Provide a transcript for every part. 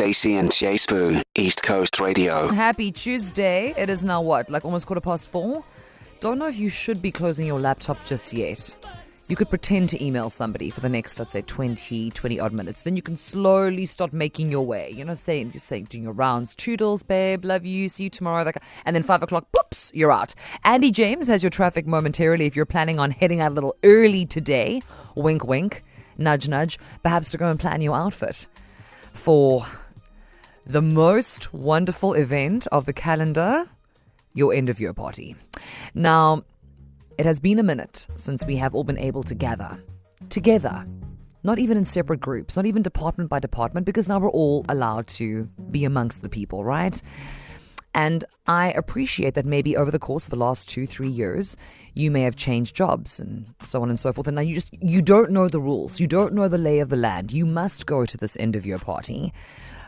Stacey and Jay Spoo, East Coast Radio. Happy Tuesday. It is now what? Like almost 4:15? Don't know if you should be closing your laptop just yet. You could pretend to email somebody for the next, let's say, 20 odd minutes. Then you can slowly start making your way. You're saying, doing your rounds. Toodles, babe, love you, see you tomorrow. And then 5 o'clock, whoops, you're out. Andy James has your traffic momentarily if you're planning on heading out a little early today. Wink, wink, nudge, nudge. Perhaps to go and plan your outfit for the most wonderful event of the calendar, your end of year party. Now, it has been a minute since we have all been able to gather together, not even in separate groups, not even department by department, because now we're all allowed to be amongst the people, right? And I appreciate that maybe over the course of the last 2-3 years, you may have changed jobs and so on and so forth. And now you don't know the rules. You don't know the lay of the land. You must go to this end of year party.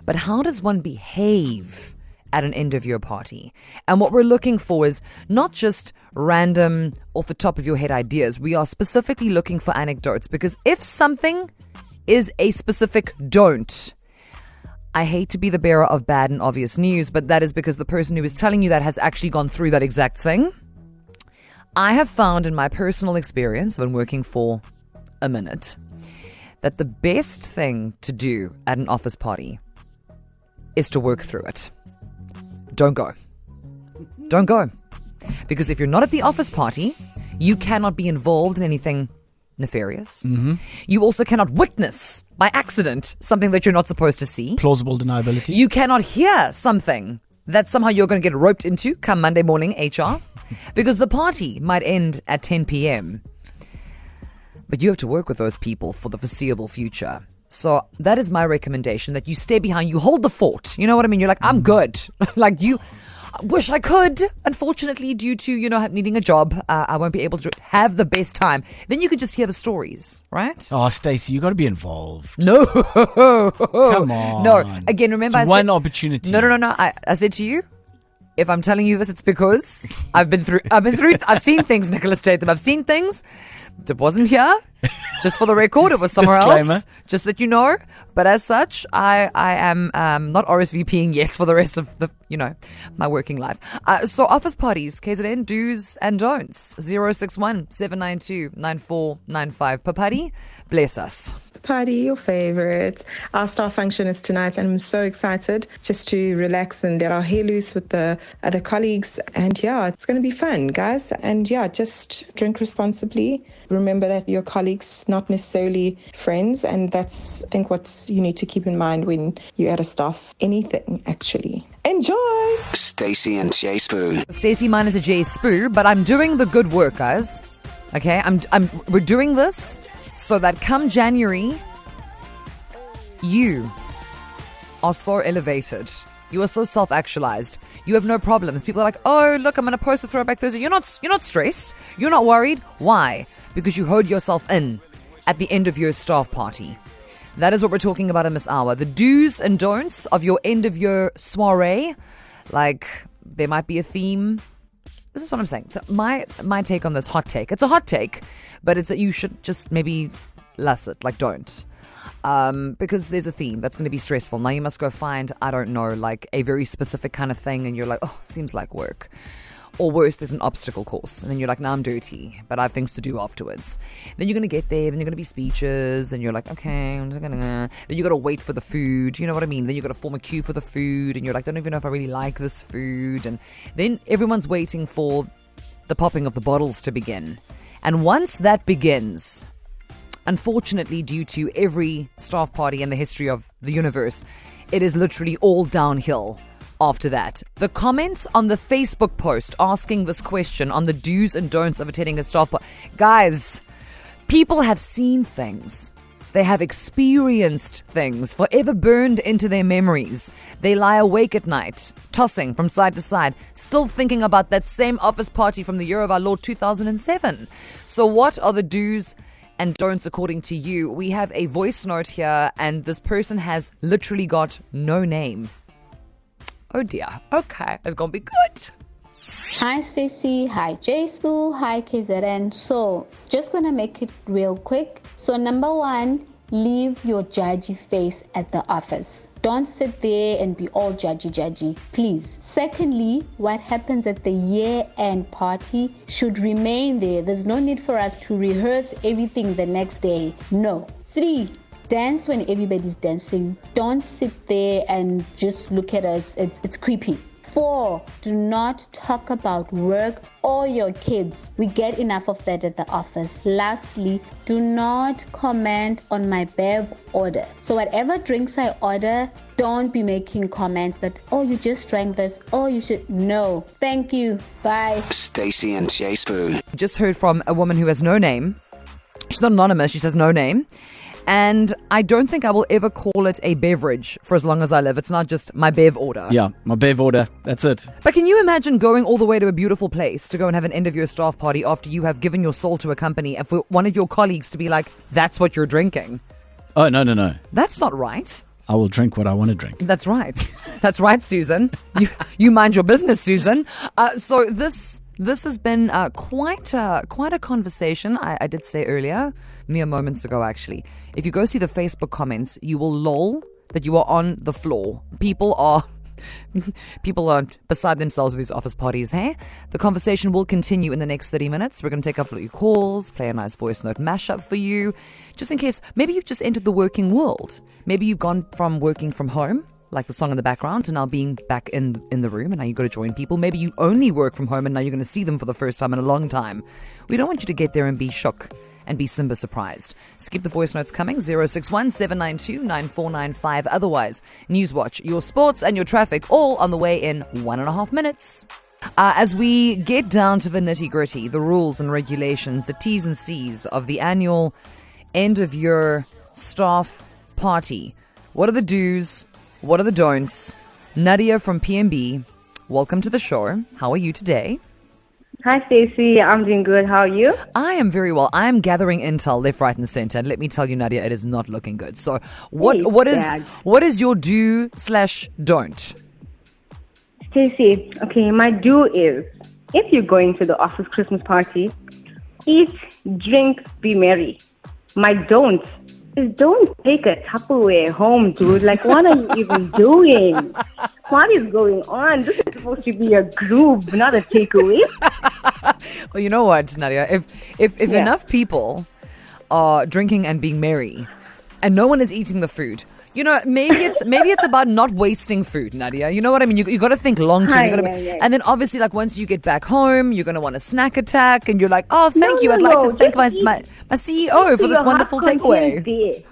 But how does one behave at an end of year party? And what we're looking for is not just random off the top of your head ideas. We are specifically looking for anecdotes, because if something is a specific don't, I hate to be the bearer of bad and obvious news, but that is because the person who is telling you that has actually gone through that exact thing. I have found in my personal experience, I've been working for a minute, that the best thing to do at an office party is to work through it. Don't go. Don't go. Because if you're not at the office party, you cannot be involved in anything nefarious. Mm-hmm. You also cannot witness by accident something that you're not supposed to see. Plausible deniability. You cannot hear something that somehow you're going to get roped into come Monday morning, HR. Because the party might end at 10 p.m. But you have to work with those people for the foreseeable future. So that is my recommendation, that you stay behind, you hold the fort. You know what I mean? You're like, I'm good. Like you, I wish I could. Unfortunately, due to, needing a job, I won't be able to have the best time. Then you could just hear the stories, right? Oh, Stacey, you got to be involved. No. Come on. No. Again, remember it's one opportunity. No. I said to you, if I'm telling you this, it's because I've seen things, Nicholas Statham. I've seen things. It wasn't here. Just for the record, it was somewhere else. Just that you know. But as such, I am not RSVPing yes for the rest of the my working life. So office parties, KZN, do's and don'ts. 061 792 9495. Papadi, bless us. Party, your favorite. Our staff function is tonight, and I'm so excited just to relax and get our hair loose with the other colleagues. And yeah, it's going to be fun, guys. And yeah, just drink responsibly. Remember that your colleagues, not necessarily friends, and that's, I think, what you need to keep in mind when you're at a staff anything, actually. Enjoy! Stacey and Jay Spoo. Stacey minus a J Spoo, but I'm doing the good work, guys. Okay, we're doing this so that come January, you are so elevated. You are so self-actualized. You have no problems. People are like, oh, look, I'm going to post a Throwback Thursday. You're not stressed. You're not worried. Why? Because you hoed yourself in at the end of your staff party. That is what we're talking about in this hour. The do's and don'ts of your end of year soiree. Like, there might be a theme. This is what I'm saying. So my take on this hot take. It's a hot take, but it's that you should just maybe less it. Like, don't. Because there's a theme that's going to be stressful. Now you must go find, I don't know, like a very specific kind of thing, and you're like, oh, seems like work. Or worse, there's an obstacle course, and then you're like, nah, I'm dirty, but I have things to do afterwards. Then you're going to get there, then you're going to be speeches, and you're like, okay, I'm just going to... Then you got to wait for the food, you know what I mean? Then you got to form a queue for the food, and you're like, don't even know if I really like this food. And then everyone's waiting for the popping of the bottles to begin. And once that begins, unfortunately, due to every staff party in the history of the universe, it is literally all downhill. After that, the comments on the Facebook post asking this question on the do's and don'ts of attending a staff party. Guys, people have seen things. They have experienced things forever burned into their memories. They lie awake at night, tossing from side to side, still thinking about that same office party from the year of our Lord 2007. So what are the do's and don'ts according to you? We have a voice note here, and this person has literally got no name. Oh dear. Okay, it's gonna be good. Hi Stacey, hi Jay Spoo, hi KZN. So just gonna make it real quick. So number one, leave your judgy face at the office. Don't sit there and be all judgy, please. Secondly, what happens at the year-end party should remain there. There's no need for us to rehearse everything the next day. No. 3, dance when everybody's dancing. Don't sit there and just look at us. It's creepy. 4, do not talk about work or your kids. We get enough of that at the office. Lastly, do not comment on my bev order. So whatever drinks I order, don't be making comments that, oh, you just drank this, oh, you should. No. Thank you. Bye. Stacey and Jay Spoo. Just heard from a woman who has no name. She's not anonymous. She says no name. And I don't think I will ever call it a beverage for as long as I live. It's not just my bev order. Yeah, my bev order. That's it. But can you imagine going all the way to a beautiful place to go and have an end of your staff party after you have given your soul to a company and for one of your colleagues to be like, that's what you're drinking? Oh, no. That's not right. I will drink what I want to drink. That's right. That's right, Susan. You mind your business, Susan. So this has been quite a conversation. I did say earlier, mere moments ago actually. If you go see the Facebook comments, you will lol that you are on the floor. People are beside themselves with these office parties, hey? The conversation will continue in the next 30 minutes. We're going to take up your calls, play a nice voice note mashup for you, just in case maybe you've just entered the working world. Maybe you've gone from working from home, like the song in the background, to now being back in the room, and now you've got to join people. Maybe you only work from home and now you're going to see them for the first time in a long time. We don't want you to get there and be shook and be Simba surprised. So keep the voice notes coming, 061 792 9495. Otherwise, Newswatch, your sports and your traffic, all on the way in 1.5 minutes. As we get down to the nitty-gritty, the rules and regulations, the T's and C's of the annual end-of-year staff party. What are the do's? What are the don'ts? Nadia from PMB, welcome to the show. How are you today? Hi, Stacey. I'm doing good. How are you? I am very well. I am gathering intel left, right, and center. And let me tell you, Nadia, it is not looking good. So, what is your do/don't? Stacey, okay, my do is, if you're going to the office Christmas party, eat, drink, be merry. My don't is don't take a Tupperware home, dude. Like, what are you even doing? What is going on? This is supposed to be a group, not a takeaway. Well, you know what, Nadia? If enough people are drinking and being merry, and no one is eating the food, you know, maybe it's about not wasting food, Nadia. You know what I mean? You got to think long term. And then obviously, like once you get back home, you're going to want a snack attack, and you're like, oh, thank you. I'd like to thank my CEO for this wonderful takeaway.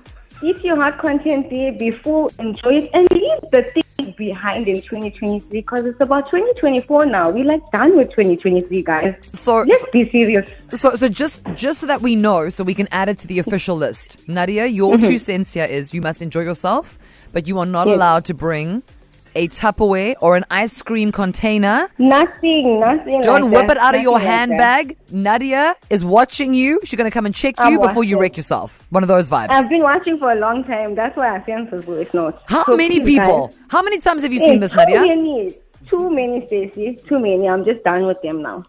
Eat your hot content there, be full, enjoy it, and leave the thing behind in 2023 because it's about 2024 now. We're like done with 2023, guys. So let's be serious. So just so that we know, so we can add it to the official list. Nadia, your 2 cents here is you must enjoy yourself, but you are not allowed to bring a Tupperware or an ice cream container. Nothing. Don't whip it out of your handbag. Nadia is watching you. She's going to come and check you before you wreck yourself. One of those vibes. I've been watching for a long time. That's why I sent the voice note. How many people? Guys. How many times have you seen this, Nadia? Too many, Stacey. Too many. I'm just done with them now.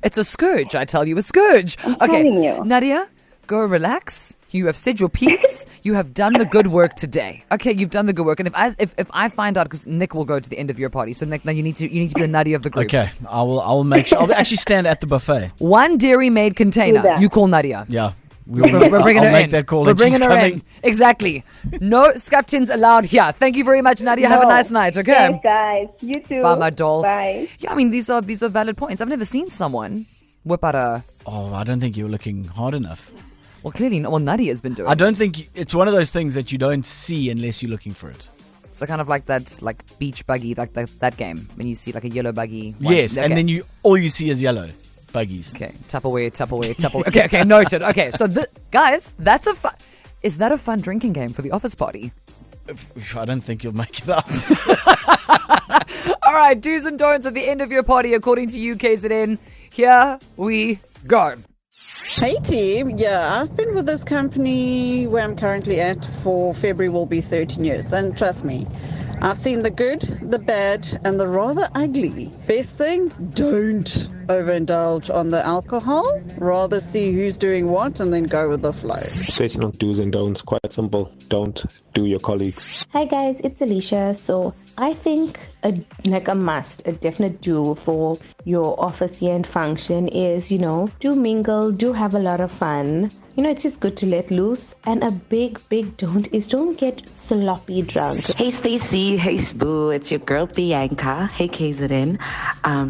It's a scourge, I tell you. A scourge. I'm telling you. Nadia, go relax. You have said your piece. You have done the good work today. Okay, you've done the good work. And if I find out, because Nick will go to the end of your party, so Nick, now you need to be the Nadia of the group. Okay, I will make sure. I'll actually stand at the buffet. One Dairy Made container. You call Nadia. Yeah. We're bringing her in. That call. We're bringing her in. Exactly. No scuff tins allowed here. Thank you very much, Nadia. Have a nice night. Okay. Thanks, guys. You too. Bye, my doll. Bye. Yeah, I mean these are valid points. I've never seen someone whip out a. Oh, I don't think you were looking hard enough. Well, clearly, Nadia's been doing. I don't think it's one of those things that you don't see unless you're looking for it. So kind of like that, like beach buggy, like that game when you see like a yellow buggy. Yes, and then all you see is yellow buggies. Okay, Tupperware. Okay, noted. Okay, so guys, is that a fun drinking game for the office party? I don't think you'll make it up. All right, do's and don'ts at the end of your party, according to UKZN. Here we go. Hey team, yeah, I've been with this company where I'm currently at for February will be 13 years, and trust me, I've seen the good, the bad, and the rather ugly. Best thing, don't overindulge on the alcohol. Rather see who's doing what and then go with the flow. Based on do's and don'ts, quite simple. Don't do your colleagues. Hi guys, it's Alicia. So I think a definite do for your office year-end function is, do mingle, do have a lot of fun. It's just good to let loose. And a big don't is don't get sloppy drunk. Hey Stacey, hey Spoo, it's your girl Bianca. Hey KZN.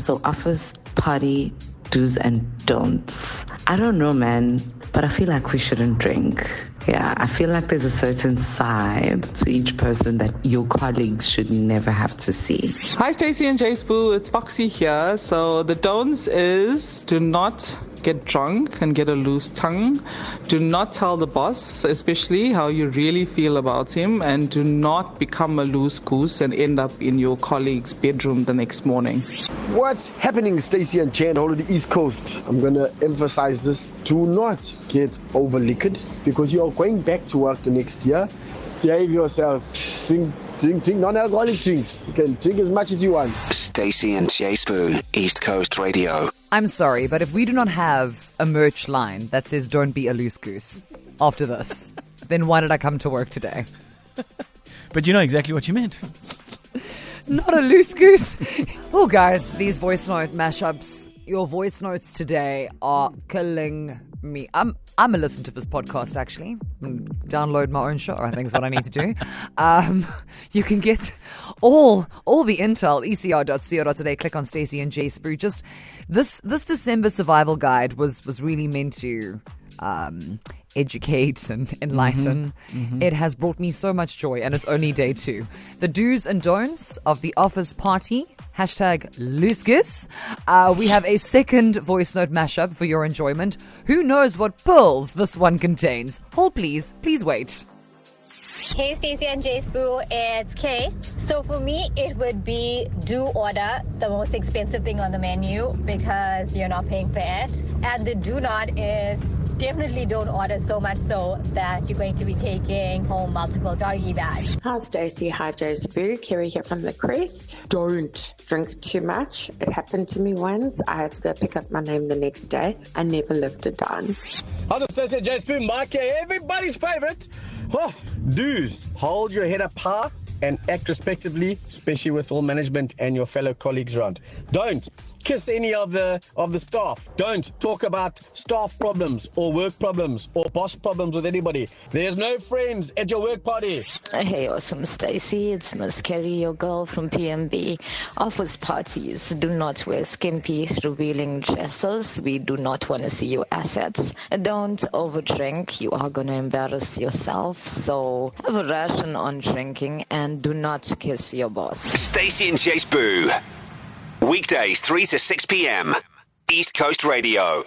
So office party do's and don'ts. I don't know, man, but I feel like we shouldn't drink. Yeah, I feel like there's a certain side to each person that your colleagues should never have to see. Hi Stacey and Jay Spoo, it's Foxy here. So the don'ts is do not get drunk and get a loose tongue. Do not tell the boss, especially how you really feel about him, and do not become a loose goose and end up in your colleague's bedroom the next morning. What's happening, Stacey and Chan, all of the East Coast? I'm going to emphasize this. Do not get over liquored because you are going back to work the next year. Behave yourself. Drink non-alcoholic drinks. You can drink as much as you want. Stacey and Jay Spoo, East Coast Radio. I'm sorry, but if we do not have a merch line that says "Don't be a loose goose" after this, then why did I come to work today? But you know exactly what you meant. Not a loose goose. Oh, guys, these voice note mashups. Your voice notes today are killing me. I'm a listen to this podcast, actually. Download my own show, I think is what I need to do. You can get all the intel, ecr.co.today. Click on Stacey and Jay Spoo. Just this December survival guide was really meant to educate and enlighten. It has brought me so much joy, and it's only day 2. The do's and don'ts of the office party. #LooseGoose. We have a second voice note mashup for your enjoyment. Who knows what pearls this one contains? Hold please wait. Hey Stacey and Jay Spoo, it's Kay. So for me, it would be do order the most expensive thing on the menu because you're not paying for it. And the do not is definitely don't order so much so that you're going to be taking home multiple doggy bags. Hi Stacey, hi Jay Spoo, Kerry here from the Crest. Don't drink too much. It happened to me once. I had to go pick up my name the next day. I never lived it down. Hi, the Stacey and Jay Spoo, Mike here, everybody's favorite. Do's, hold your head up high and act respectively, especially with all management and your fellow colleagues around. Don't kiss any of the staff. Don't talk about staff problems or work problems or boss problems with anybody. There's no friends at your work party. Hey, awesome Stacey. It's Miss Kerry, your girl from PMB. Office parties, do not wear skimpy, revealing dresses. We do not want to see your assets. Don't overdrink. You are going to embarrass yourself. So have a ration on drinking and do not kiss your boss. Stacey and Jay Spoo. Weekdays 3 to 6 p.m. East Coast Radio.